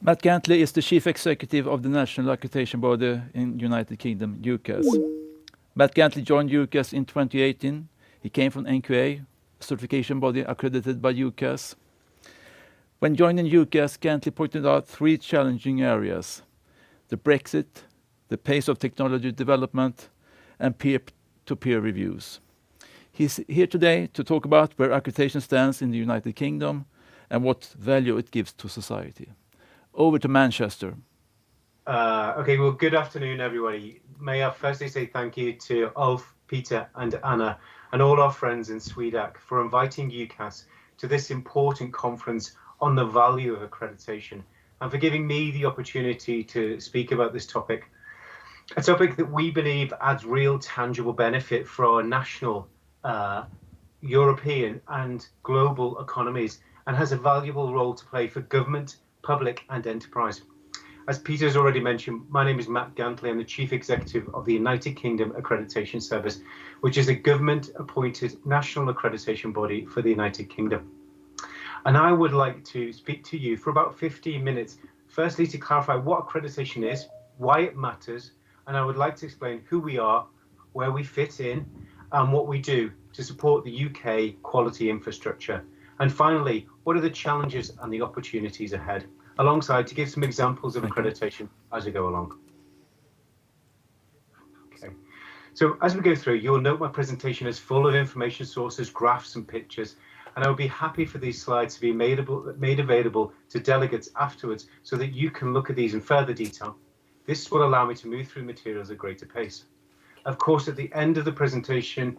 Matt Gantley is the Chief Executive of the National Accreditation Body in United Kingdom, UKAS. Matt Gantley joined UKAS in 2018. He came from NQA, a certification body accredited by UKAS. When joining UKAS, Gantley pointed out three challenging areas: the Brexit, the pace of technology development, and peer-to-peer reviews. He's here today to talk about where accreditation stands in the United Kingdom and what value it gives to society. Over to Manchester. Okay, well, good afternoon, everybody. May I firstly say thank you to Ulf, Peter, and Anna, and all our friends in Swedac for inviting UKAS to this important conference on the value of accreditation, and for giving me the opportunity to speak about this topic. A topic that we believe adds real tangible benefit for our national, European, and global economies, and has a valuable role to play for government, public, and enterprise. As Peter has already mentioned, my name is Matt Gantley. I'm the Chief Executive of the United Kingdom Accreditation Service, which is a government-appointed national accreditation body for the United Kingdom. And I would like to speak to you for about 15 minutes, firstly to clarify what accreditation is, why it matters, and I would like to explain who we are, where we fit in, and what we do to support the UK quality infrastructure. And finally, what are the challenges and the opportunities ahead, alongside to give some examples of accreditation as we go along. Okay. So as we go through, you'll note my presentation is full of information sources, graphs, and pictures, and I would be happy for these slides to be made available to delegates afterwards so that you can look at these in further detail. This will allow me to move through materials at greater pace. Of course, at the end of the presentation,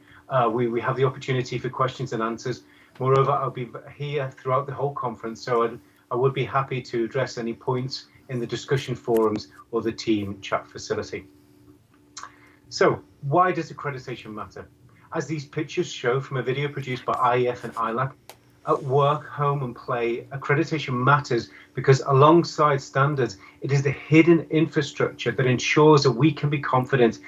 we have the opportunity for questions and answers. Moreover, I'll be here throughout the whole conference, so I would be happy to address any points in the discussion forums or the team chat facility. So, why does accreditation matter? As these pictures show from a video produced by IEF and ILAC, at work, home, and play, accreditation matters because alongside standards, it is the hidden infrastructure that ensures that we can be confident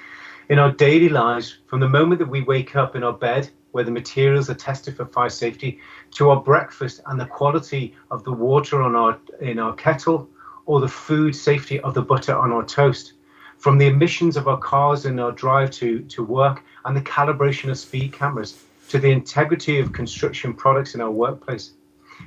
in our daily lives from the moment that we wake up in our bed, where the materials are tested for fire safety, to our breakfast and the quality of the water in our kettle, or the food safety of the butter on our toast, from the emissions of our cars in our drive to work and the calibration of speed cameras, to the integrity of construction products in our workplace.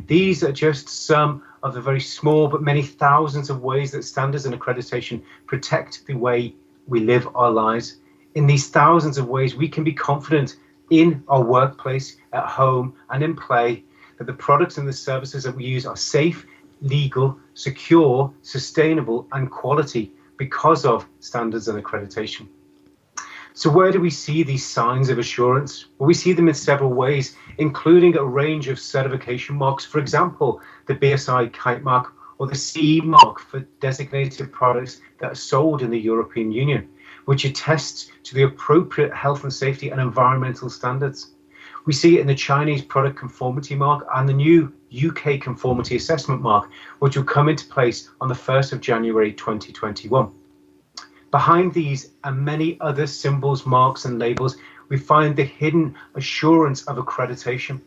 These are just some of the very small but many thousands of ways that standards and accreditation protect the way we live our lives. In these thousands of ways, we can be confident in our workplace, at home, and in play that the products and the services that we use are safe, legal, secure, sustainable, and quality because of standards and accreditation. So where do we see these signs of assurance? Well, we see them in several ways, including a range of certification marks. For example, the BSI Kite mark or the CE mark for designated products that are sold in the European Union, which attests to the appropriate health and safety and environmental standards. We see it in the Chinese product conformity mark and the new UK conformity assessment mark, which will come into place on the 1st of January 2021. Behind these and many other symbols, marks, and labels, we find the hidden assurance of accreditation.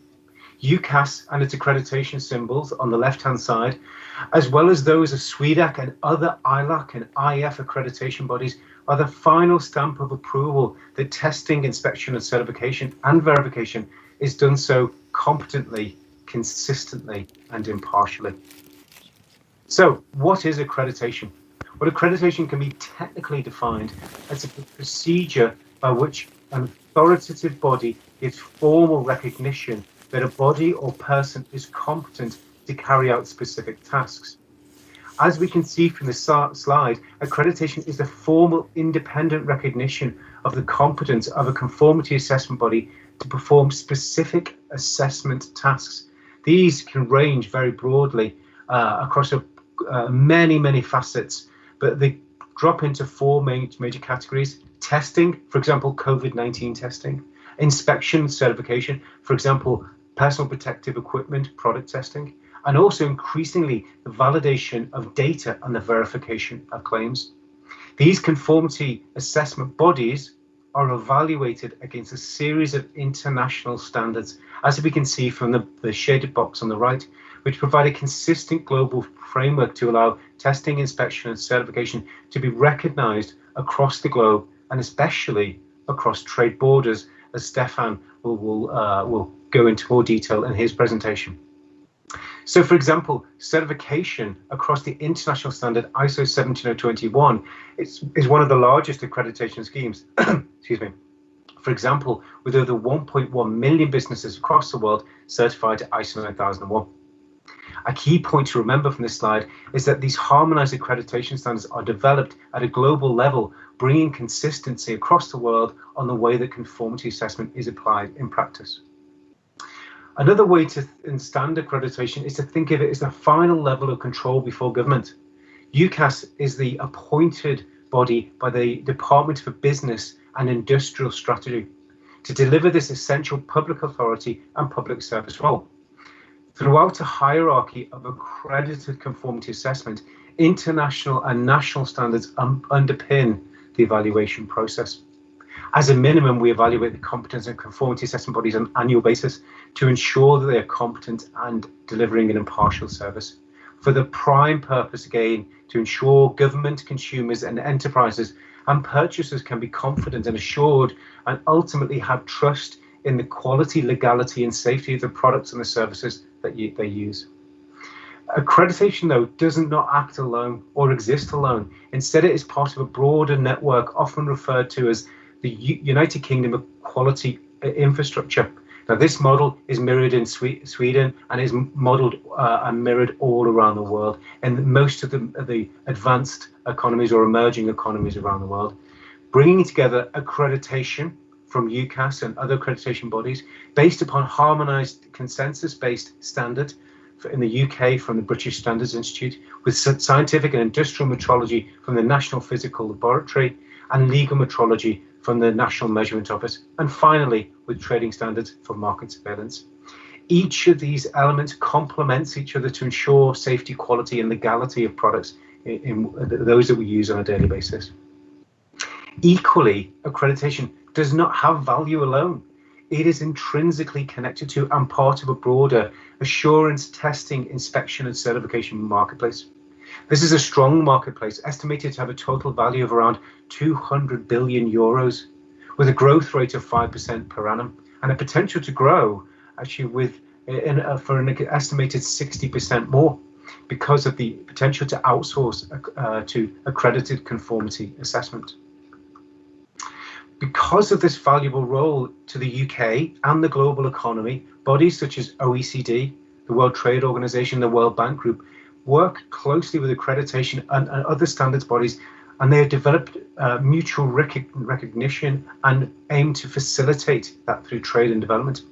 UKAS and its accreditation symbols on the left-hand side, as well as those of Swedac and other ILAC and IF accreditation bodies, are the final stamp of approval that testing, inspection, and certification and verification is done so competently, consistently, and impartially. So, what is accreditation? Well, accreditation can be technically defined as a procedure by which an authoritative body gives formal recognition that a body or person is competent to carry out specific tasks. As we can see from the slide, accreditation is the formal independent recognition of the competence of a conformity assessment body to perform specific assessment tasks. These can range very broadly across many facets, but they drop into four major categories: testing, for example, COVID-19 testing; inspection, certification, for example, personal protective equipment, product testing; and also increasingly the validation of data and the verification of claims. These conformity assessment bodies are evaluated against a series of international standards, as we can see from the shaded box on the right, which provide a consistent global framework to allow testing, inspection, and certification to be recognized across the globe, and especially across trade borders, as Stefan will go into more detail in his presentation. So, for example, certification across the international standard ISO 17021 is one of the largest accreditation schemes. Excuse me. For example, with over 1.1 million businesses across the world certified to ISO 9001. A key point to remember from this slide is that these harmonized accreditation standards are developed at a global level, bringing consistency across the world on the way that conformity assessment is applied in practice. Another way to understand accreditation is to think of it as the final level of control before government. UKAS is the appointed body by the Department for Business and Industrial Strategy to deliver this essential public authority and public service role. Throughout a hierarchy of accredited conformity assessment, international and national standards underpin the evaluation process. As a minimum, we evaluate the competence and conformity assessment bodies on an annual basis to ensure that they are competent and delivering an impartial service, for the prime purpose, again, to ensure government, consumers and enterprises and purchasers can be confident and assured and ultimately have trust in the quality, legality and safety of the products and the services that they use. Accreditation, though, does not act alone or exist alone. Instead, it is part of a broader network often referred to as the United Kingdom Quality Infrastructure. Now, this model is mirrored in Sweden and is modeled and mirrored all around the world and most of the advanced economies or emerging economies around the world, bringing together accreditation from UKAS and other accreditation bodies based upon harmonized consensus-based standard in the UK from the British Standards Institute, with scientific and industrial metrology from the National Physical Laboratory and legal metrology from the National Measurement Office, and finally with trading standards for market surveillance. Each of these elements complements each other to ensure safety, quality and legality of products in those that we use on a daily basis. Equally, accreditation does not have value alone. It is intrinsically connected to and part of a broader assurance, testing, inspection and certification marketplace. This is a strong marketplace, estimated to have a total value of around 200 billion euros, with a growth rate of 5% per annum, and a potential to grow actually for an estimated 60% more, because of the potential to outsource to accredited conformity assessment. Because of this valuable role to the UK and the global economy, bodies such as OECD, the World Trade Organization, the World Bank Group, work closely with accreditation and other standards bodies, and they have developed mutual recognition and aim to facilitate that through trade and development.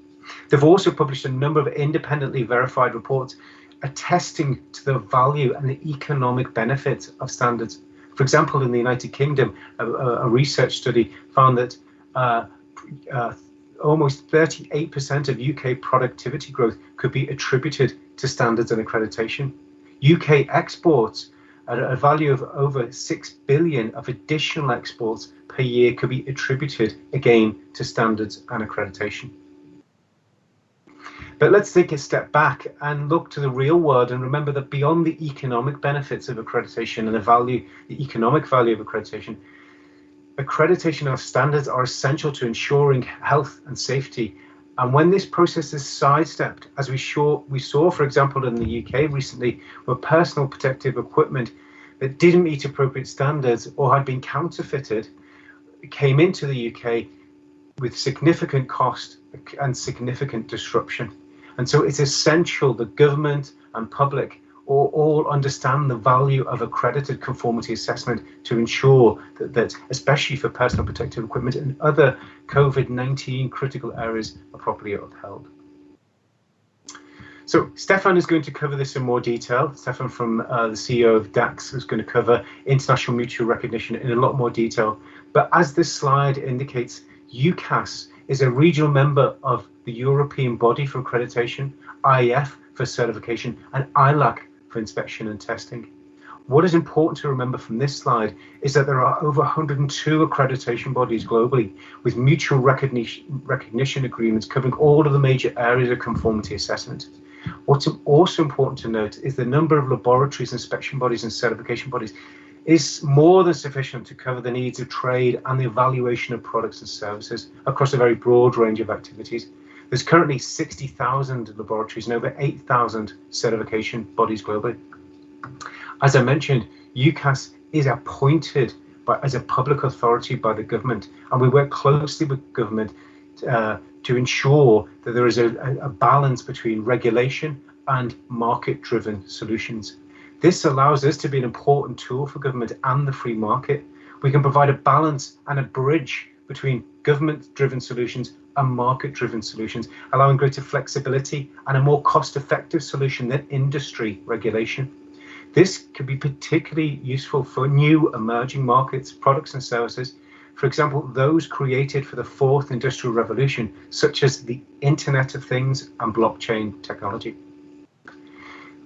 They've also published a number of independently verified reports attesting to the value and the economic benefits of standards. For example, in the United Kingdom, a research study found that almost 38% of UK productivity growth could be attributed to standards and accreditation. UK exports at a value of over 6 billion of additional exports per year could be attributed again to standards and accreditation. But let's take a step back and look to the real world and remember that beyond the economic benefits of accreditation and the economic value of accreditation of standards are essential to ensuring health and safety. And when this process is sidestepped, as we saw, for example, in the UK recently, where personal protective equipment that didn't meet appropriate standards or had been counterfeited came into the UK with significant cost and significant disruption. And so it's essential that government and public all understand the value of accredited conformity assessment to ensure that especially for personal protective equipment and other COVID-19 critical areas, are properly upheld. So Stefan is going to cover this in more detail. Stefan from the CEO of DAX is going to cover international mutual recognition in a lot more detail. But as this slide indicates, UKAS is a regional member of the European Body for Accreditation, IEF for certification, and ILAC for inspection and testing. What is important to remember from this slide is that there are over 102 accreditation bodies globally with mutual recognition agreements covering all of the major areas of conformity assessment. What's also important to note is the number of laboratories, inspection bodies and certification bodies is more than sufficient to cover the needs of trade and the evaluation of products and services across a very broad range of activities. There's currently 60,000 laboratories and over 8,000 certification bodies globally. As I mentioned, UKAS is appointed as a public authority by the government, and we work closely with government to ensure that there is a balance between regulation and market-driven solutions. This allows us to be an important tool for government and the free market. We can provide a balance and a bridge between government-driven solutions and market-driven solutions, allowing greater flexibility and a more cost-effective solution than industry regulation. This can be particularly useful for new emerging markets, products and services. For example, those created for the fourth industrial revolution, such as the Internet of Things and blockchain technology.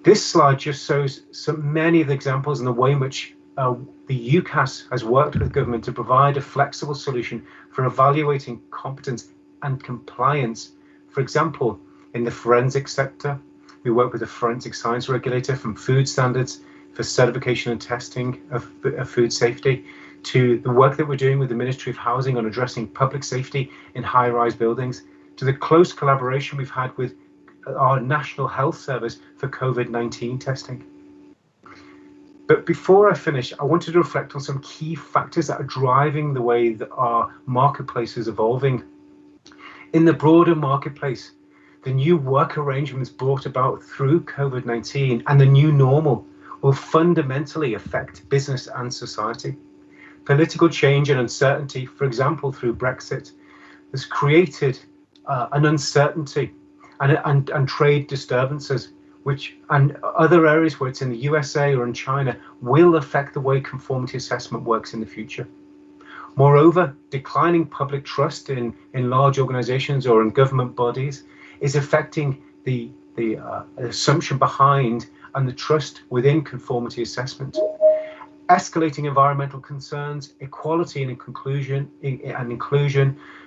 This slide just shows many of the examples in the way in which the UKAS has worked with government to provide a flexible solution for evaluating competence and compliance. For example, in the forensic sector, we work with the forensic science regulator from food standards for certification and testing of food safety, to the work that we're doing with the Ministry of Housing on addressing public safety in high-rise buildings, to the close collaboration we've had with our National Health Service for COVID-19 testing. But before I finish, I wanted to reflect on some key factors that are driving the way that our marketplace is evolving. In the broader marketplace, the new work arrangements brought about through COVID-19 and the new normal will fundamentally affect business and society. Political change and uncertainty, for example, through Brexit, has created an uncertainty and trade disturbances, and other areas where it's in the USA or in China will affect the way conformity assessment works in the future. Moreover, declining public trust in large organizations or in government bodies is affecting the assumption behind and the trust within conformity assessment. Escalating environmental concerns, equality and inclusion,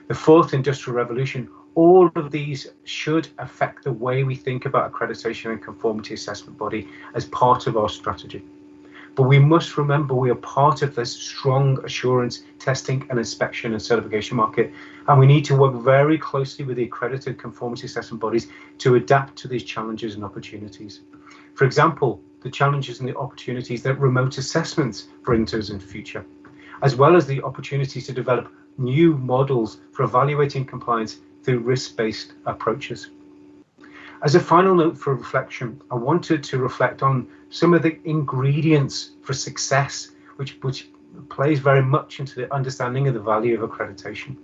the fourth industrial revolution, all of these should affect the way we think about accreditation and conformity assessment body as part of our strategy. But we must remember we are part of this strong assurance, testing and inspection and certification market, and we need to work very closely with the accredited conformity assessment bodies to adapt to these challenges and opportunities. For example, the challenges and the opportunities that remote assessments bring to us in the future, as well as the opportunities to develop new models for evaluating compliance through risk-based approaches. As a final note for reflection, I wanted to reflect on some of the ingredients for success, which plays very much into the understanding of the value of accreditation.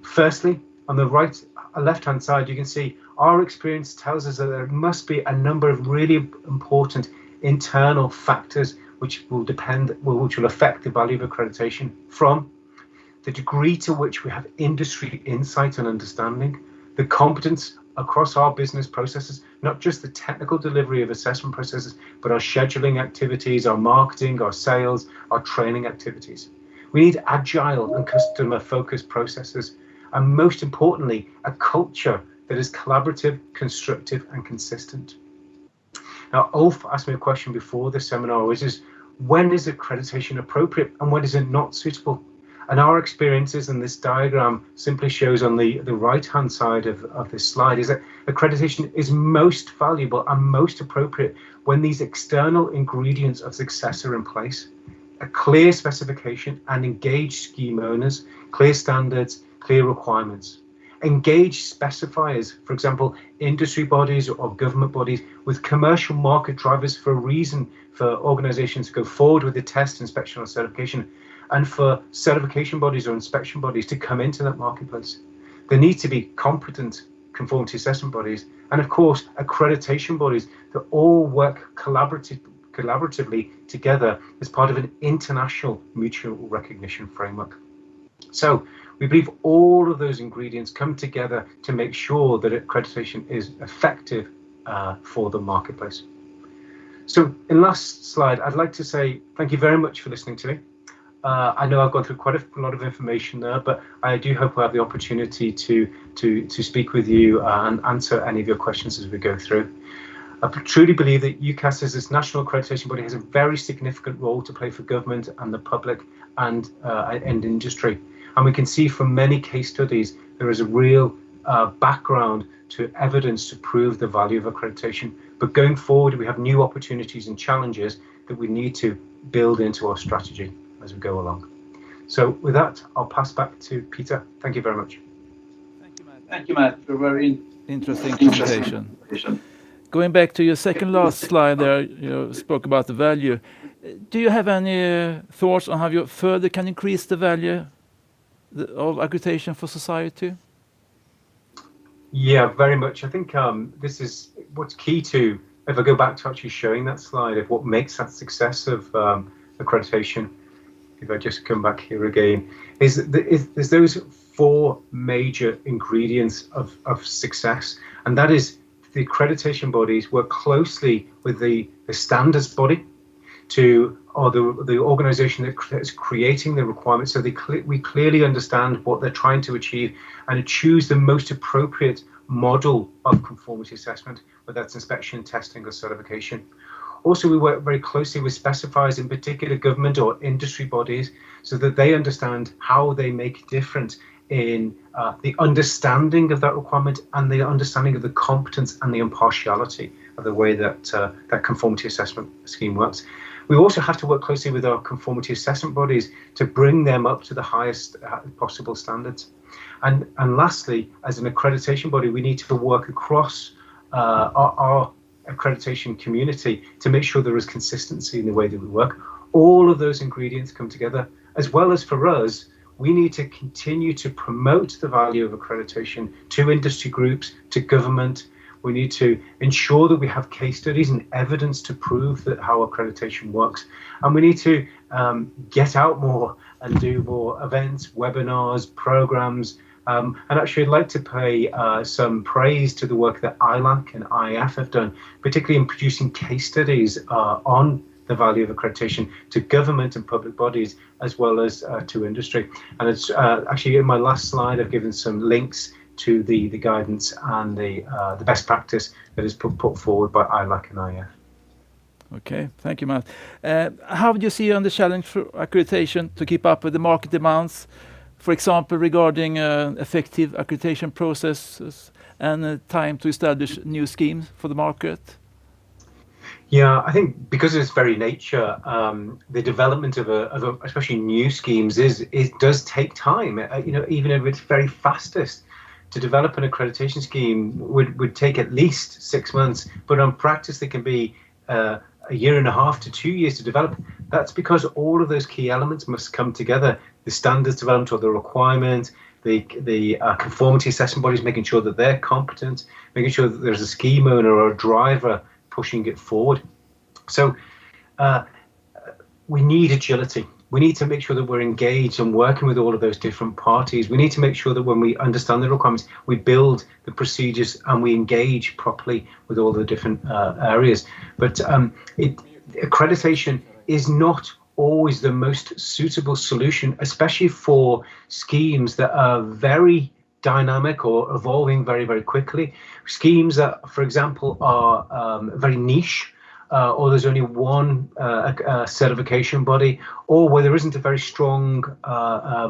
Firstly, on the left-hand side, you can see our experience tells us that there must be a number of really important internal factors which will affect the value of accreditation, from the degree to which we have industry insight and understanding, the competence across our business processes, not just the technical delivery of assessment processes, but our scheduling activities, our marketing, our sales, our training activities. We need agile and customer-focused processes, and most importantly, a culture that is collaborative, constructive, and consistent. Now, Ulf asked me a question before this seminar, which is, when is accreditation appropriate and when is it not suitable? And our experiences, and this diagram simply shows on the right-hand side of this slide, is that accreditation is most valuable and most appropriate when these external ingredients of success are in place. A clear specification and engaged scheme owners, clear standards, clear requirements. Engaged specifiers, for example, industry bodies or government bodies with commercial market drivers for a reason for organizations to go forward with the test, inspection or certification, and for certification bodies or inspection bodies to come into that marketplace. There need to be competent conformity assessment bodies, and of course, accreditation bodies that all work collaboratively together as part of an international mutual recognition framework. So we believe all of those ingredients come together to make sure that accreditation is effective for the marketplace. So in last slide, I'd like to say thank you very much for listening today. I know I've gone through quite a lot of information there, but I do hope we'll have the opportunity to speak with you and answer any of your questions as we go through. I truly believe that UKAS as this national accreditation body has a very significant role to play for government and the public and industry. And we can see from many case studies, there is a real background to evidence to prove the value of accreditation. But going forward, we have new opportunities and challenges that we need to build into our strategy as we go along. So with that, I'll pass back to Peter. Thank you very much. Thank you, Matt. For a very interesting presentation. Going back to your second last slide there, you spoke about the value. Do you have any thoughts on how you further can increase the value of accreditation for society? Yeah, very much. I think this is what's key to, if I go back to actually showing that slide of what makes that success of accreditation, if I just come back here again, is there's those four major ingredients of success, and that is the accreditation bodies work closely with the standards body or the organization that is creating the requirements, so we clearly understand what they're trying to achieve and choose the most appropriate model of conformity assessment, whether that's inspection, testing or certification. Also, we work very closely with specifiers, in particular government or industry bodies, so that they understand how they make a difference in the understanding of that requirement and the understanding of the competence and the impartiality of the way that that conformity assessment scheme works. We also have to work closely with our conformity assessment bodies to bring them up to the highest possible standards. And lastly, as an accreditation body, we need to work across our accreditation community to make sure there is consistency in the way that we work. All of those ingredients come together, as well as for us, we need to continue to promote the value of accreditation to industry groups, to government. We need to ensure that we have case studies and evidence to prove that how accreditation works. And we need to get out more and do more events, webinars, programs. And actually, I'd like to pay some praise to the work that ILAC and IF have done, particularly in producing case studies on the value of accreditation to government and public bodies, as well as to industry. And it's actually in my last slide, I've given some links to the guidance and the best practice that is put forward by ILAC and IF. Okay, thank you, Matt. How would you see on the challenge for accreditation to keep up with the market demands, for example, regarding effective accreditation processes and time to establish new schemes for the market? Yeah, I think because of its very nature, the development of especially new schemes does take time. Even if it's very fastest, to develop an accreditation scheme would take at least 6 months, but on practice it can be a year and a half to 2 years to develop. That's because all of those key elements must come together: the standards development or the requirement, the conformity assessment bodies making sure that they're competent, making sure that there's a scheme owner or a driver pushing it forward. So we need agility. We need to make sure that we're engaged and working with all of those different parties. We need to make sure that when we understand the requirements, we build the procedures and we engage properly with all the different areas. But accreditation is not always the most suitable solution, especially for schemes that are very dynamic or evolving very, very quickly. Schemes that, for example, are very niche, or there's only one certification body, or where there isn't a very strong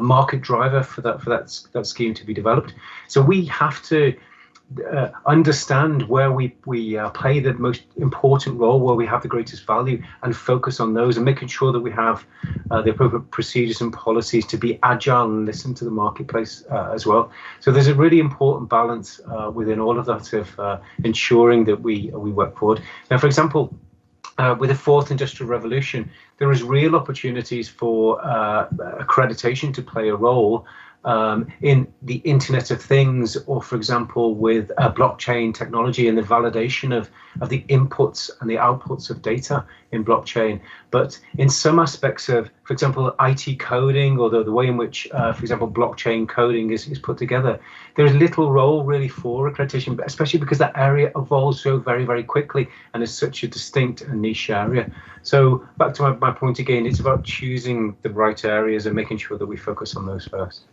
market driver for that scheme to be developed. So we have to understand where we play the most important role, where we have the greatest value, and focus on those, and making sure that we have the appropriate procedures and policies to be agile and listen to the marketplace as well. So there's a really important balance within all of that of ensuring that we work forward. Now, for example, with the fourth industrial revolution, there is real opportunities for accreditation to play a role in the Internet of Things, or for example with blockchain technology and the validation of the inputs and the outputs of data in blockchain. But in some aspects of, for example, IT coding, or the way in which, for example, blockchain coding is put together, there is little role really for accreditation, especially because that area evolves so very, very quickly and is such a distinct and niche area. So back to my point again, it's about choosing the right areas and making sure that we focus on those first.